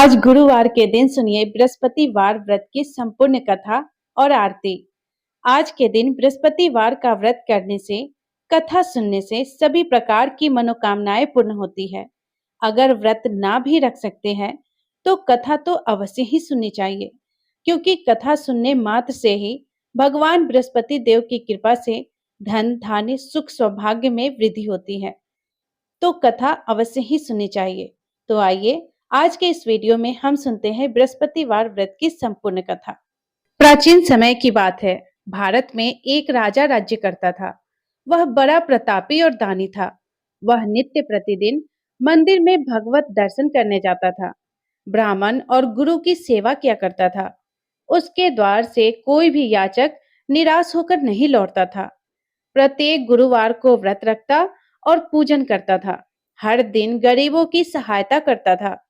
आज गुरुवार के दिन सुनिए बृहस्पतिवार व्रत की संपूर्ण कथा और आरती। आज के दिन बृहस्पतिवार का व्रत करने से, कथा सुनने से सभी प्रकार की मनोकामनाएं पूर्ण होती है। अगर व्रत ना भी रख सकते हैं तो कथा तो अवश्य ही सुननी चाहिए, क्योंकि कथा सुनने मात्र से ही भगवान बृहस्पति देव की कृपा से धन धान्य सुख सौभाग्य में वृद्धि होती है। तो कथा अवश्य ही सुननी चाहिए। तो आइए आज के इस वीडियो में हम सुनते हैं बृहस्पतिवार व्रत की संपूर्ण कथा। प्राचीन समय की बात है। भारत में एक राजा राज्य करता था। वह बड़ा प्रतापी और दानी था। वह नित्य प्रतिदिन मंदिर में भगवत दर्शन करने जाता था। ब्राह्मण और गुरु की सेवा किया करता था। उसके द्वार से कोई भी याचक निराश होकर नहीं लौटता था। प्रत्येक गुरुवार को व्रत रखता और पूजन करता था। हर दिन गरीबों की सहायता करता था।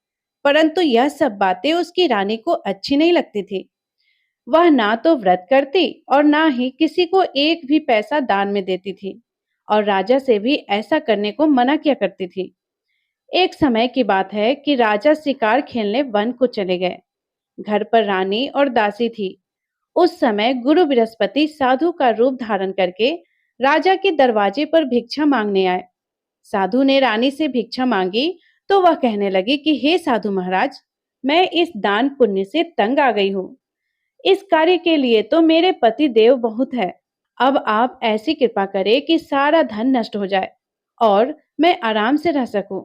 परंतु यह सब बातें उसकी रानी को अच्छी नहीं लगती थी। वह ना तो व्रत करती और ना ही किसी को एक भी पैसा दान में देती थी, और राजा से भी ऐसा करने को मना किया करती थी। एक समय की बात है कि राजा शिकार खेलने वन को चले गए। घर पर रानी और दासी थी। उस समय गुरु बृहस्पति साधु का रूप धारण करके राजा के दरवाजे पर भिक्षा मांगने आए। साधु ने रानी से भिक्षा मांगी तो वह कहने लगी कि हे साधु महाराज, मैं इस दान पुण्य से तंग आ गई हूँ। इस कार्य के लिए तो मेरे पति देव बहुत है। अब आप ऐसी कृपा करें कि सारा धन नष्ट हो जाए और मैं आराम से रह सकूं।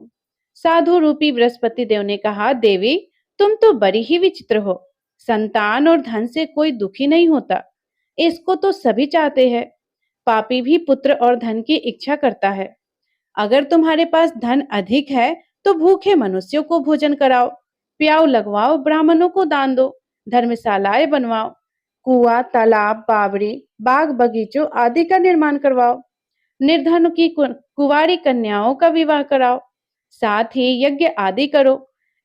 साधु रूपी बृहस्पति देव ने कहा, देवी तुम तो बड़ी ही विचित्र हो। संतान और धन से कोई दुखी नहीं होता, इसको तो सभी चाहते हैं। पापी भी पुत्र और धन की इच्छा करता है। अगर तुम्हारे पास धन अधिक है तो भूखे मनुष्यों को भोजन कराओ, प्याऊ लगवाओ, ब्राह्मणों को दान दो, धर्मशालाएं बनवाओ, कुआं, तालाब, बावड़ी, बाग बगीचों आदि का निर्माण करवाओ, निर्धन की कुंवारी कन्याओं का विवाह कराओ, साथ ही यज्ञ आदि करो।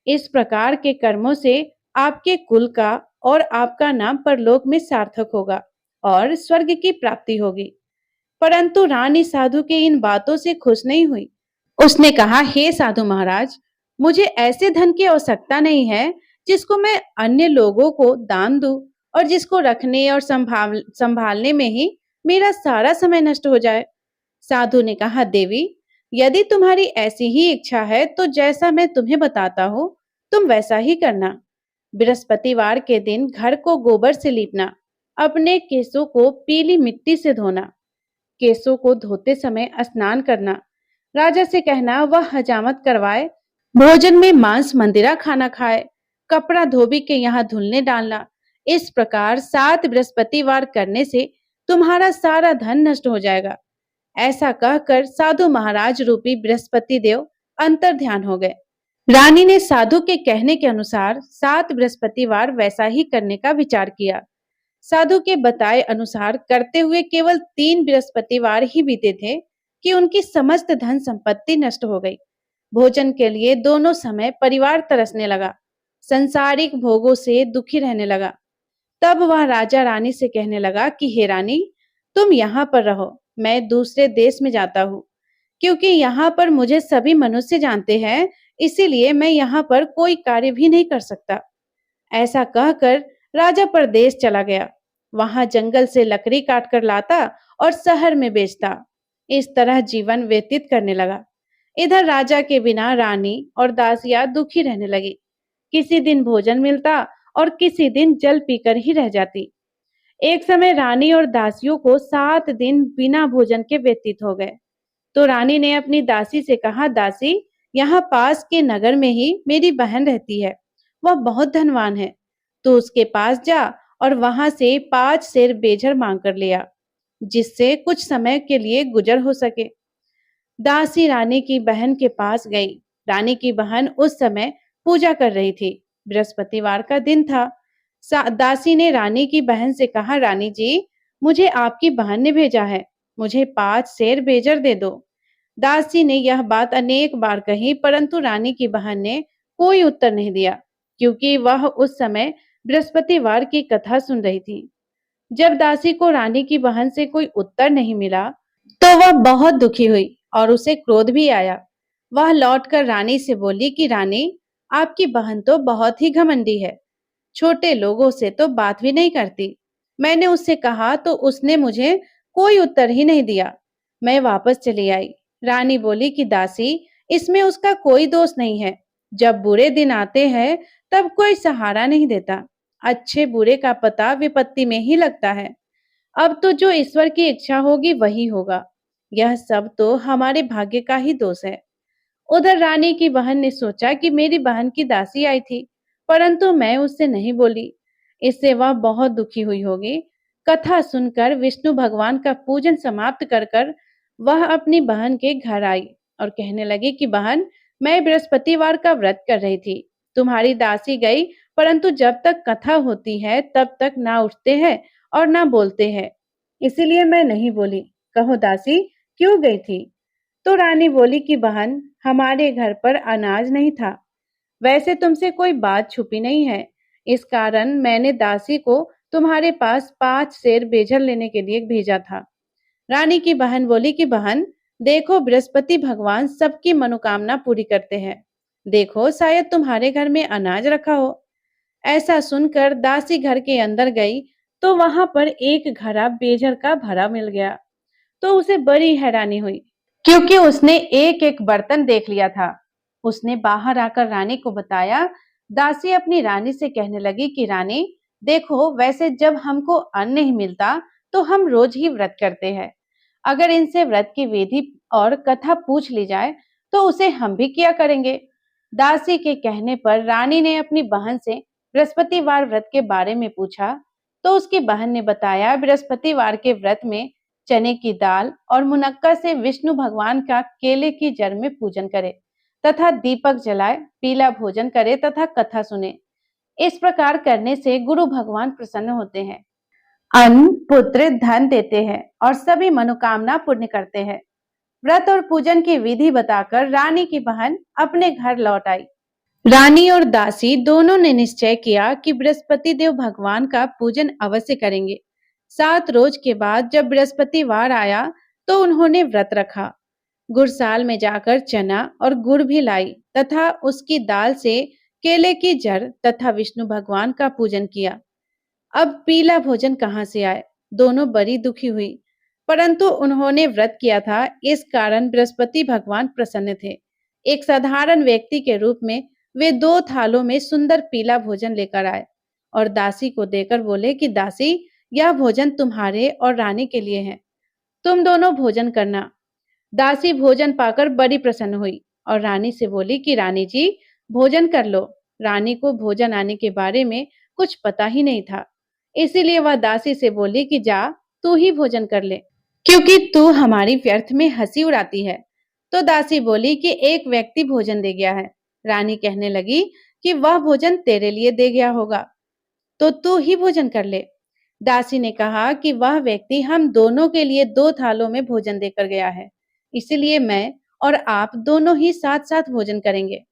इस प्रकार के कर्मों से आपके कुल का और आपका नाम परलोक में सार्थक होगा और स्वर्ग की प्राप्ति होगी। परंतु रानी साधु के इन बातों से खुश नहीं हुई। उसने कहा, हे साधु महाराज, मुझे ऐसे धन की आवश्यकता नहीं है जिसको मैं अन्य लोगों को दान दूं और जिसको रखने और संभालने में ही मेरा सारा समय नष्ट हो जाए। साधु ने कहा, देवी यदि तुम्हारी ऐसी ही इच्छा है तो जैसा मैं तुम्हें बताता हूँ तुम वैसा ही करना। बृहस्पतिवार के दिन घर को गोबर से लीपना, अपने केसों को पीली मिट्टी से धोना, केसों को धोते समय स्नान करना, राजा से कहना वह हजामत करवाए, भोजन में मांस मंदिरा खाना खाए, कपड़ा धोबी के यहाँ धुलने डालना। इस प्रकार 7 बृहस्पतिवार करने से तुम्हारा सारा धन नष्ट हो जाएगा। ऐसा कहकर साधु महाराज रूपी बृहस्पति देव अंतर ध्यान हो गए। रानी ने साधु के कहने के अनुसार 7 बृहस्पतिवार वैसा ही करने का विचार किया। साधु के बताए अनुसार करते हुए केवल 3 बृहस्पतिवार ही बीते थे कि उनकी समस्त धन संपत्ति नष्ट हो गई। भोजन के लिए दोनों समय परिवार तरसने लगा, संसारिक भोगों से दुखी रहने लगा। तब वह राजा रानी से कहने लगा कि हे रानी, तुम यहाँ पर रहो, मैं दूसरे देश में जाता हूँ, क्योंकि यहाँ पर मुझे सभी मनुष्य जानते हैं, इसीलिए मैं यहाँ पर कोई कार्य भी नहीं कर सकता। ऐसा कहकर राजा परदेश चला गया। वहां जंगल से लकड़ी काट कर लाता और शहर में बेचता। इस तरह जीवन व्यतीत करने लगा। इधर राजा के बिना रानी और दासियां दुखी रहने लगी। किसी दिन भोजन मिलता और किसी दिन जल पीकर ही रह जाती। एक समय रानी और दासियों को 7 दिन बिना भोजन के व्यतीत हो गए। तो रानी ने अपनी दासी से कहा, दासी यहाँ पास के नगर में ही मेरी बहन रहती है, वह बहुत धनवान है, तो उसके पास जा और वहां से 5 सेर बेझर मांग कर ले आ, जिससे कुछ समय के लिए गुजर हो सके। दासी रानी की बहन के पास गई। रानी की बहन उस समय पूजा कर रही थी। बृहस्पतिवार का दिन था। दासी ने रानी की बहन से कहा, रानी जी, मुझे आपकी बहन ने भेजा है, मुझे 5 सेर बेजर दे दो। दासी ने यह बात अनेक बार कही, परंतु रानी की बहन ने कोई उत्तर नहीं दिया, क्योंकि वह उस समय बृहस्पतिवार की कथा सुन रही थी। जब दासी को रानी की बहन से कोई उत्तर नहीं मिला तो वह बहुत दुखी हुई और उसे क्रोध भी आया। वह लौटकर रानी से बोली कि रानी, आपकी बहन तो बहुत ही घमंडी है, छोटे लोगों से तो बात भी नहीं करती। मैंने उससे कहा तो उसने मुझे कोई उत्तर ही नहीं दिया। मैं वापस चली आई। रानी बोली कि दासी, इसमें उसका कोई दोष नहीं है। जब बुरे दिन आते हैं तब कोई सहारा नहीं देता। अच्छे बुरे का पता विपत्ति में ही लगता है। अब तो जो ईश्वर की इच्छा होगी वही होगा। यह सब तो हमारे भाग्य का ही दोष है। उधर रानी की बहन ने सोचा कि मेरी बहन की दासी आई थी, परंतु मैं उससे नहीं बोली। इससे वह बहुत दुखी हुई होगी। कथा सुनकर विष्णु भगवान का पूजन समाप्त कर कर वह अपनी बहन के घर आई और कहने लगी कि बहन, मैं बृहस्पतिवार का व्रत कर रही थी। तुम्हारी दासी गई, परंतु जब तक कथा होती है तब तक ना उठते हैं और ना बोलते हैं। इसीलिए मैं नहीं बोली। कहो दासी, क्यों गई थी? तो रानी बोली कि बहन, हमारे घर पर अनाज नहीं था। वैसे तुमसे कोई बात छुपी नहीं है। इस कारण मैंने दासी को तुम्हारे पास 5 सेर बेजर लेने के लिए भेजा था। रानी की बहन बोली कि बहन, देखो बृहस्पति भगवान सबकी मनोकामना पूरी करते हैं। देखो शायद तुम्हारे घर में अनाज रखा हो। ऐसा सुनकर दासी घर के अंदर गई तो वहां पर एक घड़ा बेजर का भरा मिल गया। तो उसे बड़ी हैरानी हुई, क्योंकि उसने एक एक बर्तन देख लिया था। उसने बाहर आकर रानी को बताया। दासी अपनी रानी से कहने लगी कि रानी, देखो वैसे जब हमको अन्न नहीं मिलता तो हम रोज ही व्रत करते हैं। अगर इनसे व्रत की विधि और कथा पूछ ली जाए तो उसे हम भी किया करेंगे। दासी के कहने पर रानी ने अपनी बहन से बृहस्पतिवार व्रत के बारे में पूछा। तो उसकी बहन ने बताया, बृहस्पतिवार के व्रत में चने की दाल और मुनक्का से विष्णु भगवान का केले की जड़ में पूजन करे तथा दीपक जलाए, पीला भोजन करे तथा कथा सुने। इस प्रकार करने से गुरु भगवान प्रसन्न होते हैं, अन्न पुत्र धन देते हैं और सभी मनोकामना पूर्ण करते हैं। व्रत और पूजन की विधि बताकर रानी की बहन अपने घर लौट आई। रानी और दासी दोनों ने निश्चय किया कि बृहस्पति देव भगवान का पूजन अवश्य करेंगे। 7 रोज के बाद जब बृहस्पतिवार आया तो उन्होंने व्रत रखा। गुड़साल में जाकर चना और गुड़ भी लाई तथा उसकी दाल से केले की जड़ तथा विष्णु भगवान का पूजन किया। अब पीला भोजन कहाँ से आए? दोनों बड़ी दुखी हुई, परंतु उन्होंने व्रत किया था, इस कारण बृहस्पति भगवान प्रसन्न थे। एक साधारण व्यक्ति के रूप में वे 2 थालों में सुंदर पीला भोजन लेकर आए और दासी को देकर बोले कि दासी, यह भोजन तुम्हारे और रानी के लिए है। तुम दोनों भोजन करना। दासी भोजन पाकर बड़ी प्रसन्न हुई और रानी से बोली कि रानी जी, भोजन कर लो। रानी को भोजन आने के बारे में कुछ पता ही नहीं था। इसीलिए वह दासी से बोली कि जा, तू ही भोजन कर ले, क्योंकि तू हमारी व्यर्थ में हंसी उड़ाती है। तो दासी बोली कि एक व्यक्ति भोजन दे गया है। रानी कहने लगी कि वह भोजन तेरे लिए दे गया होगा, तो तू ही भोजन कर ले। दासी ने कहा कि वह व्यक्ति हम दोनों के लिए 2 थालों में भोजन देकर गया है, इसलिए मैं और आप दोनों ही साथ साथ भोजन करेंगे।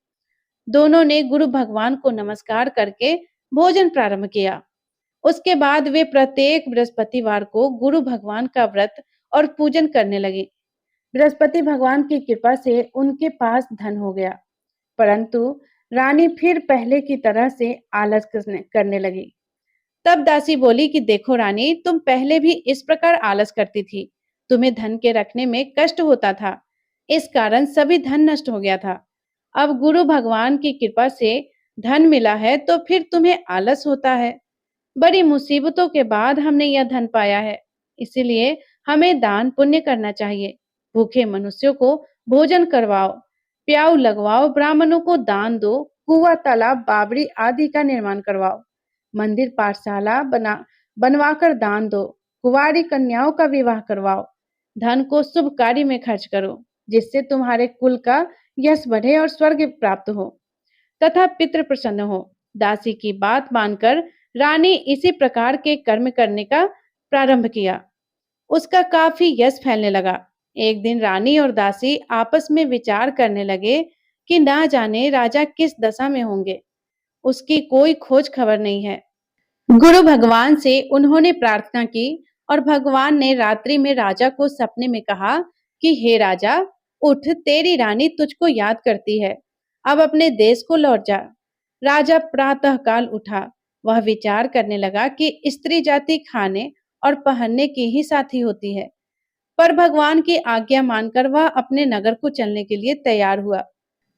दोनों ने गुरु भगवान को नमस्कार करके भोजन प्रारंभ किया। उसके बाद वे प्रत्येक बृहस्पतिवार को गुरु भगवान का व्रत और पूजन करने लगे। बृहस्पति भगवान की कृपा से उनके पास धन हो गया, परंतु रानी फिर पहले की तरह से आलस करने लगी। तब दासी बोली कि देखो रानी, तुम पहले भी इस प्रकार आलस करती थी। तुम्हें धन के रखने में कष्ट होता था, इस कारण सभी धन नष्ट हो गया था। अब गुरु भगवान की कृपा से धन मिला है तो फिर तुम्हें आलस होता है। बड़ी मुसीबतों के बाद हमने यह धन पाया है, इसीलिए हमें दान पुण्य करना चाहिए। भूखे मनुष्यों को भोजन करवाओ, प्याऊ लगवाओ, ब्राह्मणों को दान दो, कुआं तालाब बावड़ी आदि का निर्माण करवाओ, मंदिर पाठशाला बनवाकर दान दो, कुंवारी कन्याओं का विवाह करवाओ। धन को शुभ कार्य में खर्च करो, जिससे तुम्हारे कुल का यश बढ़े और स्वर्ग प्राप्त हो तथा पितृ प्रसन्न हो। दासी की बात मानकर रानी इसी प्रकार के कर्म करने का प्रारंभ किया। उसका काफी यश फैलने लगा। एक दिन रानी और दासी आपस में विचार करने लगे कि ना जाने राजा किस दशा में होंगे, उसकी कोई खोज खबर नहीं है। गुरु भगवान से उन्होंने प्रार्थना की और भगवान ने रात्रि में राजा को सपने में कहा कि हे राजा, उठ, तेरी रानी तुझको याद करती है। अब अपने देश को लौट जा। राजा प्रातःकाल उठा। वह विचार करने लगा कि स्त्री जाति खाने और पहनने की ही साथी होती है। पर भगवान की आज्ञा मानकर वह अपने नगर को चलने के लिए तैयार हुआ।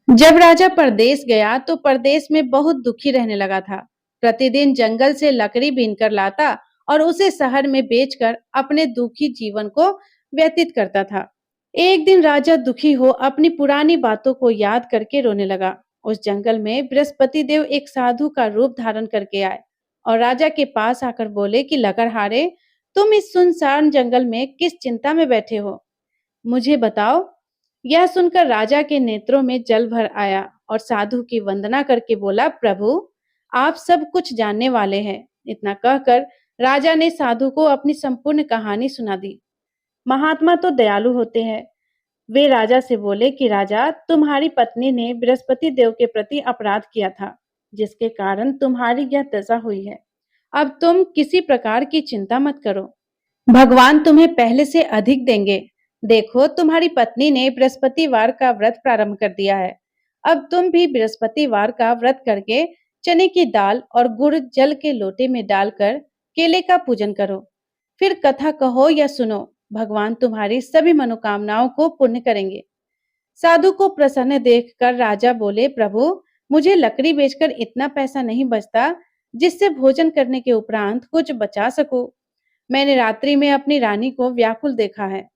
जब राजा परदेश गया तो परदेश में बहुत दुखी रहने लगा था। प्रतिदिन जंगल से लकड़ी बीनकर लाता और उसे शहर में बेचकर अपने दुखी जीवन को व्यतीत करता था। एक दिन राजा दुखी हो अपनी पुरानी बातों को याद करके रोने लगा। उस जंगल में बृहस्पति देव एक साधु का रूप धारण करके आए और राजा के पास आकर बोले कि लकड़हारे, तुम इस सुनसान जंगल में किस चिंता में बैठे हो, मुझे बताओ। यह सुनकर राजा के नेत्रों में जल भर आया और साधु की वंदना करके बोला, प्रभु आप सब कुछ जानने वाले हैं। इतना कहकर राजा ने साधु को अपनी संपूर्ण कहानी सुना दी। महात्मा तो दयालु होते हैं। वे राजा से बोले कि राजा, तुम्हारी पत्नी ने बृहस्पति देव के प्रति अपराध किया था, जिसके कारण तुम्हारी यह दशा हुई है। अब तुम किसी प्रकार की चिंता मत करो, भगवान तुम्हें पहले से अधिक देंगे। देखो, तुम्हारी पत्नी ने बृहस्पतिवार का व्रत प्रारंभ कर दिया है। अब तुम भी बृहस्पतिवार का व्रत करके चने की दाल और गुड़ जल के लोटे में डालकर केले का पूजन करो। फिर कथा कहो या सुनो, भगवान तुम्हारी सभी मनोकामनाओं को पूर्ण करेंगे। साधु को प्रसन्न देखकर राजा बोले, प्रभु मुझे लकड़ी बेचकर इतना पैसा नहीं बचता जिससे भोजन करने के उपरांत कुछ बचा सकूं। मैंने रात्रि में अपनी रानी को व्याकुल देखा है।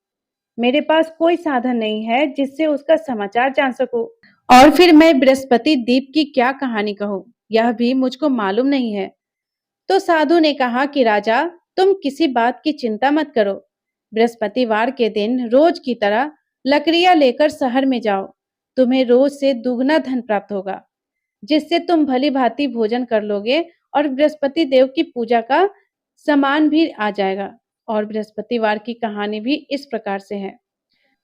मेरे पास कोई साधन नहीं है जिससे उसका समाचार जान सकूं। और फिर मैं बृहस्पति दीप की क्या कहानी कहूँ, यह भी मुझको मालूम नहीं है। तो साधु ने कहा कि राजा, तुम किसी बात की चिंता मत करो। बृहस्पतिवार के दिन रोज की तरह लकड़ियां लेकर शहर में जाओ। तुम्हें रोज से दुगना धन प्राप्त होगा, जिससे तुम भली भांति भोजन कर लोगे और बृहस्पति देव की पूजा का सामान भी आ जाएगा। और बृहस्पतिवार की कहानी भी इस प्रकार से है।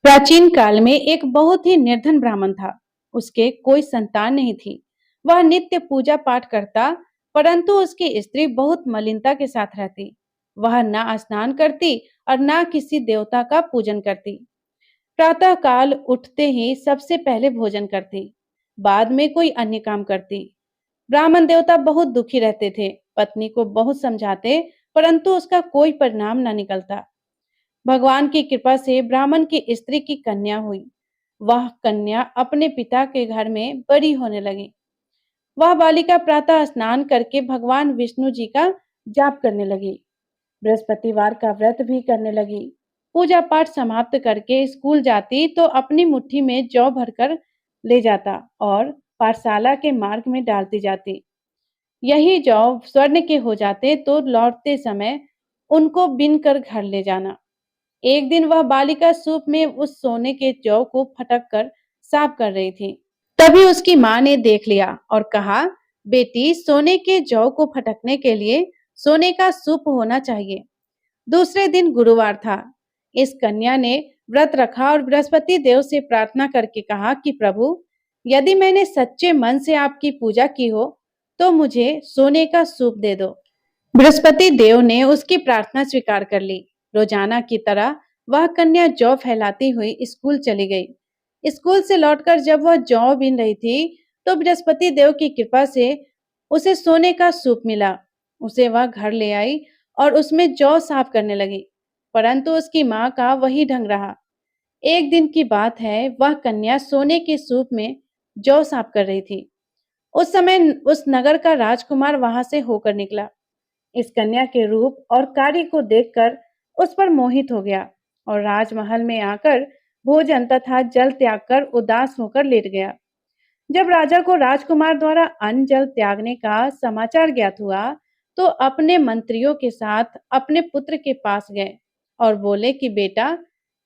प्राचीन काल में एक बहुत ही निर्धन ब्राह्मण था। उसके कोई संतान नहीं थी। वह नित्य पूजा पाठ करता, परंतु उसकी स्त्री बहुत मलिनता के साथ रहती। वह ना स्नान करती और ना किसी देवता का पूजन करती। प्रातः काल उठते ही सबसे पहले भोजन करती, बाद में कोई अन्य काम करती। ब्राह्मण देवता बहुत दुखी रहते थे। पत्नी को बहुत समझाते, परंतु उसका कोई परिणाम न निकलता। भगवान की कृपा से ब्राह्मण की स्त्री की कन्या हुई। वह कन्या अपने पिता के घर में बड़ी होने लगी। वह बालिका प्रातः स्नान करके भगवान विष्णु जी का जाप करने लगी। बृहस्पतिवार का व्रत भी करने लगी। पूजा पाठ समाप्त करके स्कूल जाती तो अपनी मुट्ठी में जौ भरकर ले जाता और पाठशाला के मार्ग में डालती जाती। यही जौ स्वर्ण के हो जाते तो लौटते समय उनको बिन कर घर ले जाना। एक दिन वह बालिका सूप में उस सोने के जौ को फटक कर साफ कर रही थी। तभी उसकी माँ ने देख लिया और कहा, बेटी, सोने के जौ को फटकने के लिए सोने का सूप होना चाहिए। दूसरे दिन गुरुवार था। इस कन्या ने व्रत रखा और बृहस्पति देव से प्रार्थना करके कहा कि प्रभु, यदि मैंने सच्चे मन से आपकी पूजा की हो तो मुझे सोने का सूप दे दो। बृहस्पति देव ने उसकी प्रार्थना स्वीकार कर ली। रोजाना की तरह वह कन्या जौ फैलाती हुई स्कूल चली गई। स्कूल से लौटकर जब वह जौ बीन रही थी तो बृहस्पति देव की कृपा से उसे सोने का सूप मिला। उसे वह घर ले आई और उसमें जौ साफ करने लगी, परंतु उसकी माँ का वही ढंग रहा। एक दिन की बात है, वह कन्या सोने के सूप में जौ साफ कर रही थी। उस समय उस नगर का राजकुमार वहां से होकर निकला। इस कन्या के रूप और कार्य को देखकर उस पर मोहित हो गया और राजमहल में आकर भोजन तथा जल त्याग कर उदास होकर लेट गया। जब राजा को राजकुमार द्वारा अन्न जल त्यागने का समाचार ज्ञात हुआ तो अपने मंत्रियों के साथ अपने पुत्र के पास गए और बोले कि बेटा,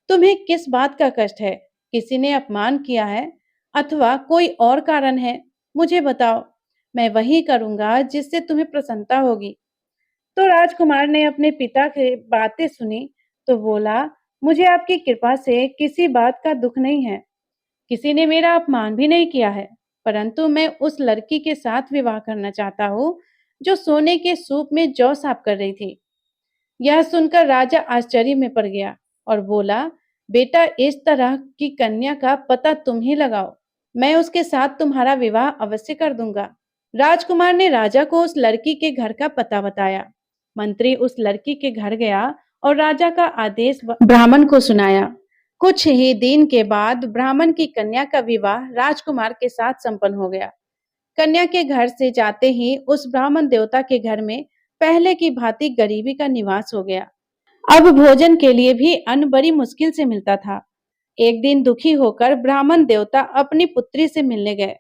तुम्हें किस बात का कष्ट है? किसी ने अपमान किया है अथवा कोई और कारण है? मुझे बताओ, मैं वही करूंगा जिससे तुम्हें प्रसन्नता होगी। तो राजकुमार ने अपने पिता की बातें सुनी तो बोला, मुझे आपकी कृपा से किसी बात का दुख नहीं है। किसी ने मेरा अपमान भी नहीं किया है, परंतु मैं उस लड़की के साथ विवाह करना चाहता हूँ जो सोने के सूप में जौ साफ कर रही थी। यह सुनकर राजा आश्चर्य में पड़ गया और बोला, बेटा, इस तरह की कन्या का पता तुम ही लगाओ। मैं उसके साथ तुम्हारा विवाह अवश्य कर दूंगा। राजकुमार ने राजा को उस लड़की के घर का पता बताया। मंत्री उस लड़की के घर गया और राजा का आदेश ब्राह्मण को सुनाया। कुछ ही दिन के बाद ब्राह्मण की कन्या का विवाह राजकुमार के साथ संपन्न हो गया। कन्या के घर से जाते ही उस ब्राह्मण देवता के घर में पहले की भांति गरीबी का निवास हो गया। अब भोजन के लिए भी अन्न बड़ी मुश्किल से मिलता था। एक दिन दुखी होकर ब्राह्मण देवता अपनी पुत्री से मिलने गए।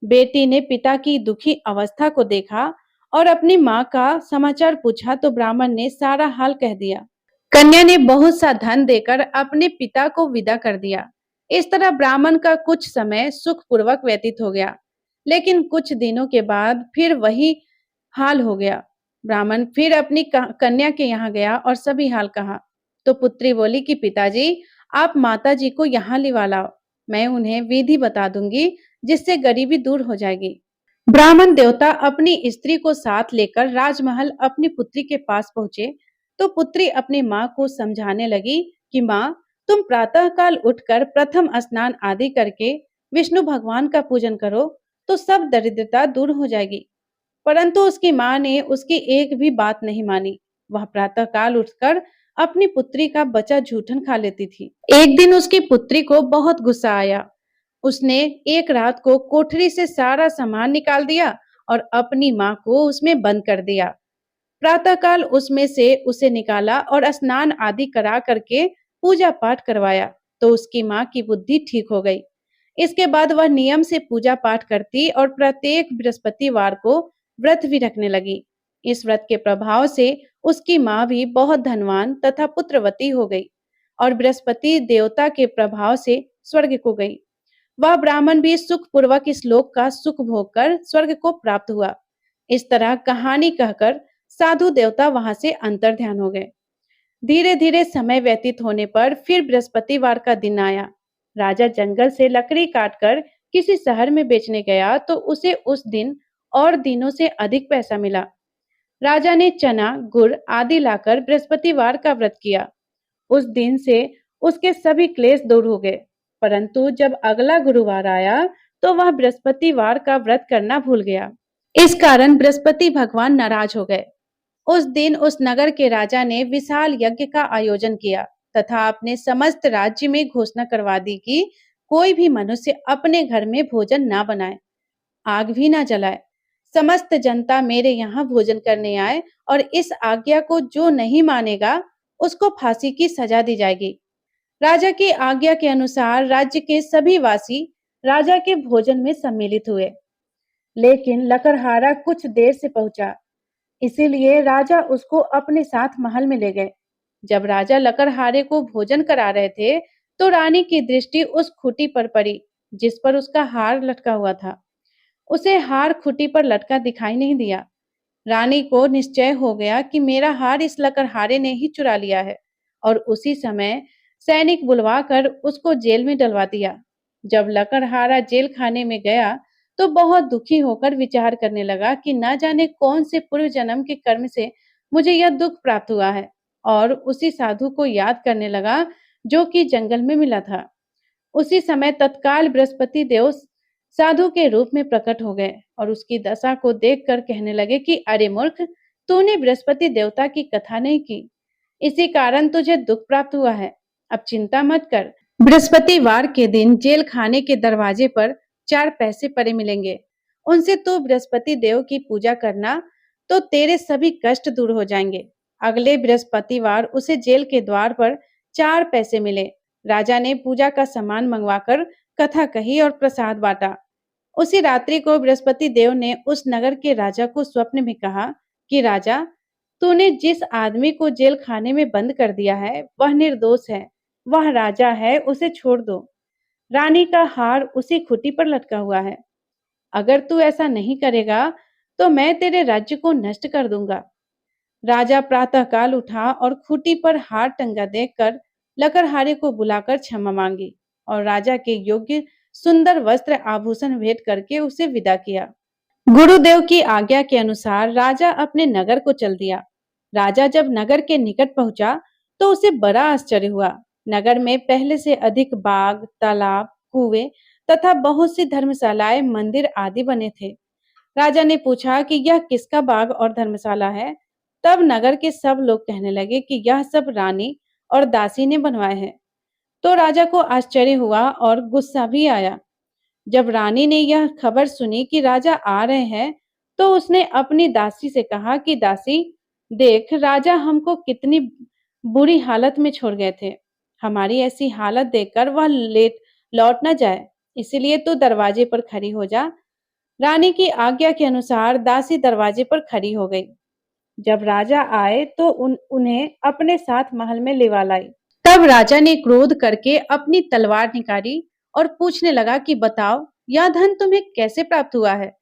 बेटी ने पिता की दुखी अवस्था को देखा और अपनी माँ का समाचार पूछा तो ब्राह्मण ने सारा हाल कह दिया। कन्या ने बहुत सा धन देकर अपने पिता को विदा कर दिया। इस तरह ब्राह्मण का कुछ समय सुखपूर्वक व्यतीत हो गया, लेकिन कुछ दिनों के बाद फिर वही हाल हो गया। ब्राह्मण फिर अपनी कन्या के यहाँ गया और सभी हाल कहा। तो पुत्री बोली कि पिताजी, आप माता जी को यहाँ लिवा लाओ, मैं उन्हें विधि बता दूंगी जिससे गरीबी दूर हो जाएगी। ब्राह्मण देवता अपनी स्त्री को साथ लेकर राजमहल अपनी पुत्री के पास पहुंचे तो पुत्री अपनी माँ को समझाने लगी कि माँ, तुम प्रातःकाल उठकर प्रथम स्नान आदि करके विष्णु भगवान का पूजन करो तो सब दरिद्रता दूर हो जाएगी। परंतु उसकी माँ ने उसकी एक भी बात नहीं मानी। वह प्रातःकाल उठकर अपनी पुत्री का बचा जूठन खा लेती थी। एक दिन उसकी पुत्री को बहुत गुस्सा आया। उसने एक रात को कोठरी से सारा सामान निकाल दिया और अपनी माँ को उसमें बंद कर दिया। प्रातःकाल उसमें से उसे निकाला और स्नान आदि करा करके पूजा पाठ करवाया तो उसकी माँ की बुद्धि ठीक हो गई। इसके बाद वह नियम से पूजा पाठ करती और प्रत्येक बृहस्पतिवार को व्रत भी रखने लगी। इस व्रत के प्रभाव से उसकी माँ भी बहुत धनवान तथा पुत्रवती हो गई और बृहस्पति देवता के प्रभाव से स्वर्ग को गई। वह ब्राह्मण भी सुख पूर्वक इस लोक का सुख भोग कर स्वर्ग को प्राप्त हुआ। इस तरह कहानी कहकर साधु देवता वहां से अंतर्ध्यान हो गए। धीरे धीरे समय व्यतीत होने पर फिर बृहस्पतिवार का दिन आया। राजा जंगल से लकड़ी काटकर किसी शहर में बेचने गया तो उसे उस दिन और दिनों से अधिक पैसा मिला। राजा ने चना, गुड़ आदि लाकर बृहस्पतिवार का व्रत किया। उस दिन से उसके सभी क्लेश दूर हो गए। परंतु जब अगला गुरुवार आया तो वह बृहस्पतिवार का व्रत करना भूल गया। इस कारण बृहस्पति भगवान नाराज हो गए। उस दिन उस नगर के राजा ने विशाल यज्ञ का आयोजन किया तथा अपने समस्त राज्य में घोषणा करवा दी कि कोई भी मनुष्य अपने घर में भोजन ना बनाए, आग भी ना जलाए। समस्त जनता मेरे यहाँ भोजन करने आए और इस आज्ञा को जो नहीं मानेगा उसको फांसी की सजा दी जाएगी। राजा की आज्ञा के अनुसार राज्य के सभी वासी राजा के भोजन में सम्मिलित हुए, लेकिन लकड़हारा कुछ देर से पहुंचा, इसीलिए राजा उसको अपने साथ महल में ले गए। जब राजा लकड़हारे को भोजन करा रहे थे तो रानी की दृष्टि उस खूंटी पर पड़ी जिस पर उसका हार लटका हुआ था। उसे हार खूंटी पर लटका दिखाई नहीं दिया। रानी को निश्चय हो गया कि मेरा हार इस लकड़हारे ने ही चुरा लिया है और उसी समय सैनिक बुलवाकर उसको जेल में डलवा दिया। जब लकड़हारा जेल खाने में गया तो बहुत दुखी होकर विचार करने लगा कि न जाने कौन से पूर्व जन्म के कर्म से मुझे यह दुख प्राप्त हुआ है और उसी साधु को याद करने लगा जो कि जंगल में मिला था। उसी समय तत्काल बृहस्पति देव साधु के रूप में प्रकट हो गए और उसकी दशा को देखकर कहने लगे कि अरे मूर्ख, तूने बृहस्पति देवता की कथा नहीं की, इसी कारण तुझे दुख प्राप्त हुआ है। अब चिंता मत कर। बृहस्पतिवार के दिन जेल खाने के दरवाजे पर 4 पैसे पड़े मिलेंगे। उनसे तू बृहस्पति देव की पूजा करना तो तेरे सभी कष्ट दूर हो जाएंगे। अगले बृहस्पतिवार उसे जेल के द्वार पर 4 पैसे मिले। राजा ने पूजा का सामान मंगवाकर कथा कही और प्रसाद बांटा। उसी रात्रि को बृहस्पति देव ने उस नगर के राजा को स्वप्न में कहा कि राजा, तूने जिस आदमी को जेल खाने में बंद कर दिया है वह निर्दोष है, वह राजा है, उसे छोड़ दो। रानी का हार उसी खूंटी पर लटका हुआ है। अगर तू ऐसा नहीं करेगा तो मैं तेरे राज्य को नष्ट कर दूंगा। राजा प्रातःकाल उठा और खूंटी पर हार टंगा देखकर लकड़हारे को बुलाकर क्षमा मांगी और राजा के योग्य सुंदर वस्त्र आभूषण भेंट करके उसे विदा किया। गुरुदेव की आज्ञा के अनुसार राजा अपने नगर को चल दिया। राजा जब नगर के निकट पहुंचा तो उसे बड़ा आश्चर्य हुआ। नगर में पहले से अधिक बाग, तालाब, कुएं तथा बहुत सी धर्मशालाएं, मंदिर आदि बने थे। राजा ने पूछा कि यह किसका बाग और धर्मशाला है। तब नगर के सब लोग कहने लगे कि यह सब रानी और दासी ने बनवाए हैं। तो राजा को आश्चर्य हुआ और गुस्सा भी आया। जब रानी ने यह खबर सुनी कि राजा आ रहे हैं, तो उसने अपनी दासी से कहा कि दासी, देख राजा हमको कितनी बुरी हालत में छोड़ गए थे। हमारी ऐसी हालत देखकर वह लेट लौट न जाए, इसीलिए तू दरवाजे पर खड़ी हो जा। रानी की आज्ञा के अनुसार दासी दरवाजे पर खड़ी हो गई। जब राजा आए तो उन्हें अपने साथ महल में लिवा लाई। तब राजा ने क्रोध करके अपनी तलवार निकाली और पूछने लगा कि बताओ, यह धन तुम्हें कैसे प्राप्त हुआ है।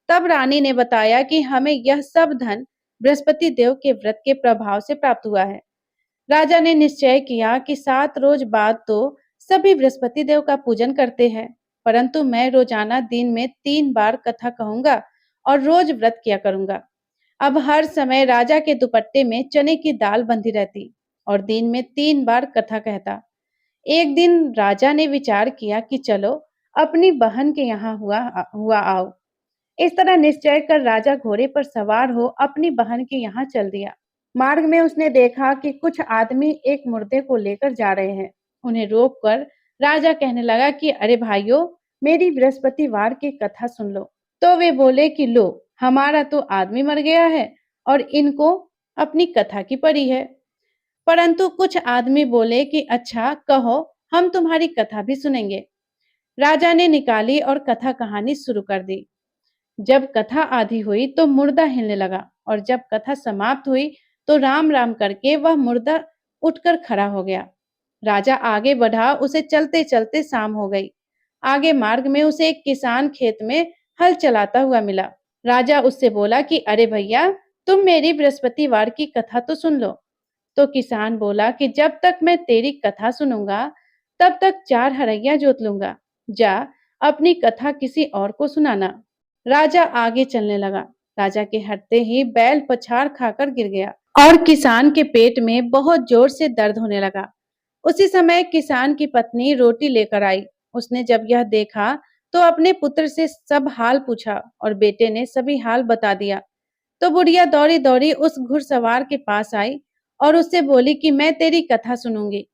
तब रानी ने बताया कि हमें यह सब धन बृहस्पति देव के व्रत के प्रभाव से प्राप्त हुआ है। राजा ने निश्चय किया कि 7 रोज बाद तो सभी बृहस्पति देव का पूजन करते हैं, परंतु मैं रोजाना दिन में 3 बार कथा कहूंगा और रोज व्रत किया करूंगा। अब हर समय राजा के दुपट्टे में चने की दाल बंधी रहती और दिन में 3 बार कथा कहता। एक दिन राजा ने विचार किया कि चलो अपनी बहन के यहाँ हुआ हुआ आओ। इस तरह निश्चय कर राजा घोड़े पर सवार हो अपनी बहन के यहाँ चल दिया। मार्ग में उसने देखा कि कुछ आदमी एक मुर्दे को लेकर जा रहे हैं। उन्हें रोककर राजा कहने लगा कि अरे भाइयों, मेरी बृहस्पतिवार की कथा सुन लो। तो वे बोले कि लो, हमारा तो आदमी मर गया है और इनको अपनी कथा की पड़ी है। परंतु कुछ आदमी बोले कि अच्छा कहो, हम तुम्हारी कथा भी सुनेंगे। राजा ने निकाली और कथा कहानी शुरू कर दी। जब कथा आधी हुई तो मुर्दा हिलने लगा और जब कथा समाप्त हुई तो राम राम करके वह मुर्दा उठकर खड़ा हो गया। राजा आगे बढ़ा, उसे चलते चलते शाम हो गई। आगे मार्ग में उसे एक किसान खेत में हल चलाता हुआ मिला। राजा उससे बोला कि अरे भैया, तुम मेरी बृहस्पतिवार की कथा तो सुन लो। तो किसान बोला कि जब तक मैं तेरी कथा सुनूंगा तब तक 4 हरैया जोत लूंगा। जा अपनी कथा किसी और को सुनाना। राजा आगे चलने लगा। राजा के हटते ही बैल पछाड़ खाकर गिर गया और किसान के पेट में बहुत जोर से दर्द होने लगा। उसी समय किसान की पत्नी रोटी लेकर आई। उसने जब यह देखा तो अपने पुत्र से सब हाल पूछा और बेटे ने सभी हाल बता दिया। तो बुढ़िया दौड़ी दौड़ी उस घुड़सवार के पास आई और उससे बोली कि मैं तेरी कथा सुनूंगी,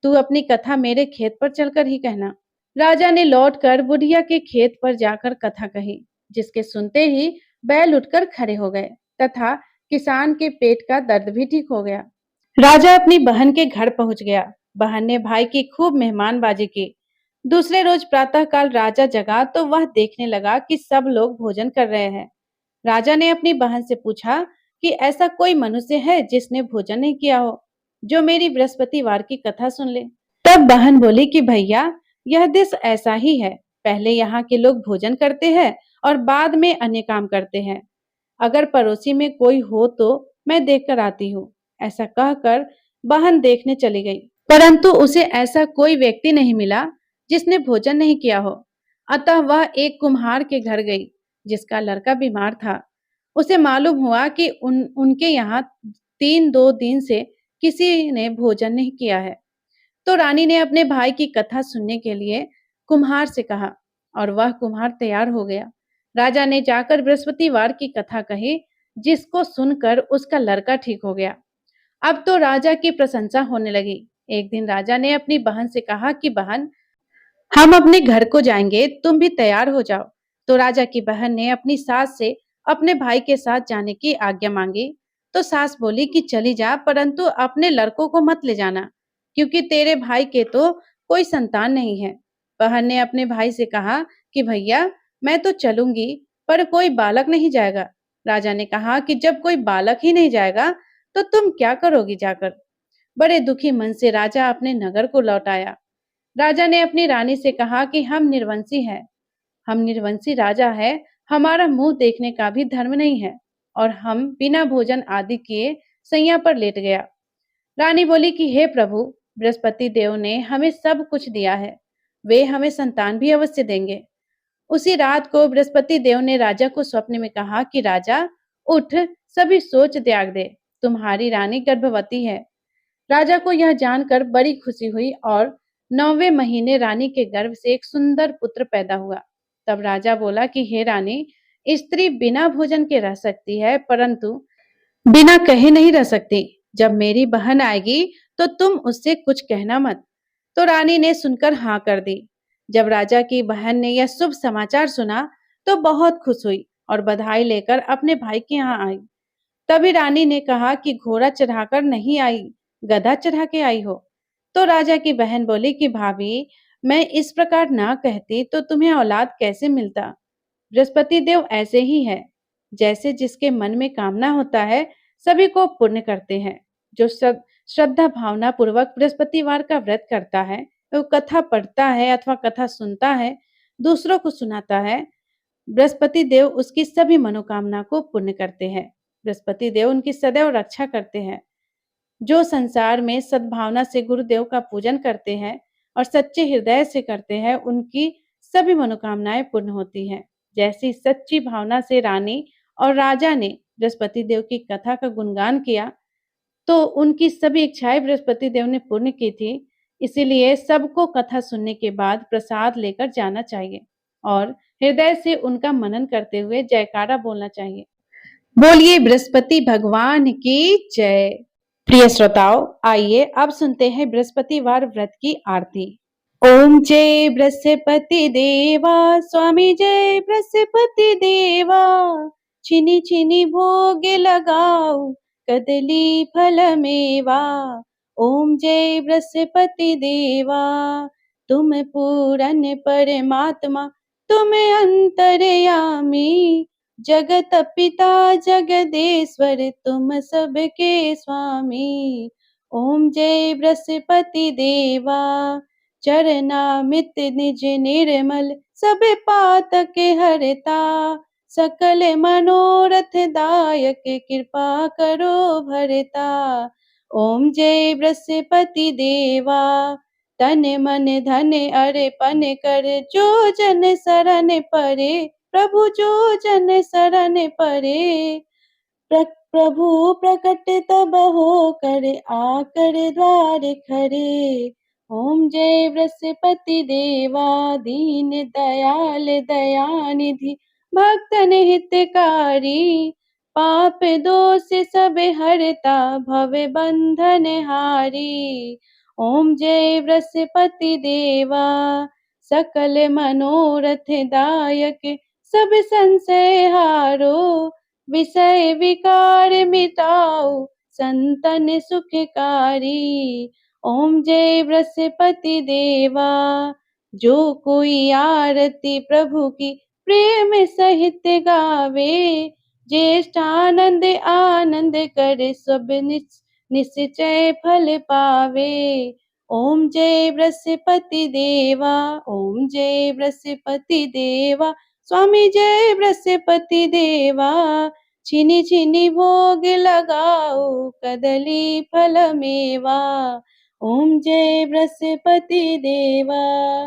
तू अपनी कथा मेरे खेत पर चलकर ही कहना। राजा ने लौटकर बुढ़िया के खेत पर जाकर कथा कही, जिसके सुनते ही बैल उठकर खड़े हो गए तथा किसान के पेट का दर्द भी ठीक हो गया। राजा अपनी बहन के घर पहुंच गया। बहन ने भाई की खूब मेहमानबाजी की। दूसरे रोज प्रातःकाल राजा जगा तो वह देखने लगा कि सब लोग भोजन कर रहे हैं। राजा ने अपनी बहन से पूछा कि ऐसा कोई मनुष्य है जिसने भोजन नहीं किया हो, जो मेरी बृहस्पतिवार की कथा सुन ले। तब बहन बोली कि भैया, यह देश ऐसा ही है। पहले यहाँ के लोग भोजन करते हैं और बाद में अन्य काम करते हैं। अगर पड़ोसी में कोई हो तो मैं देखकर आती हूँ। ऐसा कहकर बहन देखने चली गई, परंतु उसे ऐसा कोई व्यक्ति नहीं मिला जिसने भोजन नहीं किया हो। अतः वह एक कुम्हार के घर गई, जिसका लड़का बीमार था। उसे मालूम हुआ कि उनके यहाँ 3-2 दिन से किसी ने भोजन नहीं किया है। तो रानी ने अपने भाई की कथा सुनने के लिए कुम्हार से कहा और वह कुम्हार तैयार हो गया। राजा ने जाकर बृहस्पतिवार की कथा कही, जिसको सुनकर उसका लड़का ठीक हो गया। अब तो राजा की प्रशंसा होने लगी। एक दिन राजा ने अपनी बहन से कहा कि बहन, हम अपने घर को जाएंगे, तुम भी तैयार हो जाओ। तो राजा की बहन ने अपनी सास से अपने भाई के साथ जाने की आज्ञा मांगी। तो सास बोली कि चली जा, परंतु अपने लड़कों को मत ले जाना, क्योंकि तेरे भाई के तो कोई संतान नहीं है। बहन ने अपने भाई से कहा कि भैया, मैं तो चलूंगी, पर कोई बालक नहीं जाएगा। राजा ने कहा कि जब कोई बालक ही नहीं जाएगा तो तुम क्या करोगी जाकर। बड़े दुखी मन से राजा अपने नगर को लौट आया। राजा ने अपनी रानी से कहा कि हम निर्वंशी हैं, हम निर्वंशी राजा है, हमारा मुंह देखने का भी धर्म नहीं है और हम बिना भोजन आदि किए सैया पर लेट गया। रानी बोली कि हे प्रभु, बृहस्पति देव ने हमें सब कुछ दिया है, वे हमें संतान भी अवश्य देंगे। उसी रात को बृहस्पति देव ने राजा को स्वप्न में कहा कि राजा उठ, सभी सोच त्याग दे, तुम्हारी रानी गर्भवती है। राजा को यह जानकर बड़ी खुशी हुई और 9वें महीने रानी के गर्भ से एक सुंदर पुत्र पैदा हुआ। तब राजा बोला कि हे रानी, स्त्री बिना भोजन के रह सकती है, परंतु बिना कहे नहीं रह सकती। जब मेरी बहन आएगी तो तुम उससे कुछ कहना मत। तो रानी ने सुनकर हाँ कर दी। जब राजा की बहन ने यह शुभ समाचार सुना तो बहुत खुश हुई और बधाई लेकर अपने भाई के यहाँ आई। तभी रानी ने कहा कि घोड़ा चढ़ाकर नहीं आई, गधा चढ़ा के आई हो। तो राजा की बहन बोली कि भाभी, मैं इस प्रकार ना कहती तो तुम्हें औलाद कैसे मिलता। बृहस्पति देव ऐसे ही है, जैसे जिसके मन में कामना होता है सभी को पूर्ण करते हैं। जो सब श्रद्धा भावना पूर्वक बृहस्पतिवार का व्रत करता है, वो कथा पढ़ता है अथवा कथा सुनता है, दूसरों को सुनाता है, बृहस्पति देव उसकी सभी मनोकामना को पूर्ण करते हैं। बृहस्पति देव उनकी सदैव रक्षा करते हैं। जो संसार में सद्भावना से गुरुदेव का पूजन करते हैं और सच्चे हृदय से करते हैं, उनकी सभी मनोकामनाएं पूर्ण होती हैं। जैसी सच्ची भावना से रानी और राजा ने बृहस्पति देव की कथा का गुणगान किया, तो उनकी सभी इच्छाएं बृहस्पति देव ने पूर्ण की थी। इसीलिए सबको कथा सुनने के बाद प्रसाद लेकर जाना चाहिए और हृदय से उनका मनन करते हुए जयकारा बोलना चाहिए। बोलिए बृहस्पति भगवान की जय। प्रिय श्रोताओं, आइए अब सुनते हैं बृहस्पतिवार व्रत की आरती। ओम जय बृहस्पति देवा, स्वामी जय बृहस्पति देवा। छिनी छिनी भोग लगाओ, कदली फल मेवा। ओम जय बृहस्पति देवा, तुम पूरन परमात्मा, तुम अंतर्यामी। जगत पिता जगदेश्वर, तुम सबके स्वामी। ओम जय बृहस्पति देवा, चरणामृत निज निर्मल, सब पातक हरता। सकल मनोरथ दायक, कृपा करो भरता। ओम जय बृहस्पति देवा, तन मन धन अर्पण कर, जो जन शरण परे। प्रभु जो जन शरण परे, प्रभु प्रकट तब हो कर, आकर द्वार खरे। ओम जय बृहस्पति देवा, दीन दयाल दयानिधि, भक्तन हितकारी। पाप दोष सब हरता, भव बंधन हारी। ओम जय बृहस्पति देवा, सकल मनोरथ दायक, सब संशय हारो। विषय विकार मिटाओ, संतन सुखकारी। ओम जय बृहस्पति देवा, जो कोई आरती प्रभु की प्रेम सहित गावे। ज्येष्ठ आनंद आनंद करे, सब निश्चय फल पावे। ओम जय बृहस्पति देवा, ओम जय बृहस्पति देवा। स्वामी जय बृहस्पति देवा, छिनी छिनी भोग लगाओ, कदली फल मेवा। ओम जय बृहस्पति देवा।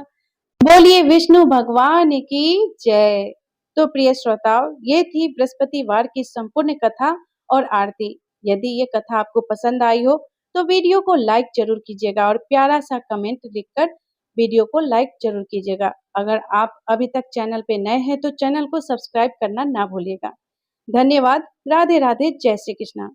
बोलिए विष्णु भगवान की जय। तो प्रिय श्रोताओं, ये थी बृहस्पतिवार की संपूर्ण कथा और आरती। यदि ये कथा आपको पसंद आई हो तो वीडियो को लाइक जरूर कीजिएगा और प्यारा सा कमेंट लिखकर वीडियो को लाइक जरूर कीजिएगा। अगर आप अभी तक चैनल पे नए हैं तो चैनल को सब्सक्राइब करना ना भूलिएगा। धन्यवाद। राधे राधे। जय श्री कृष्णा।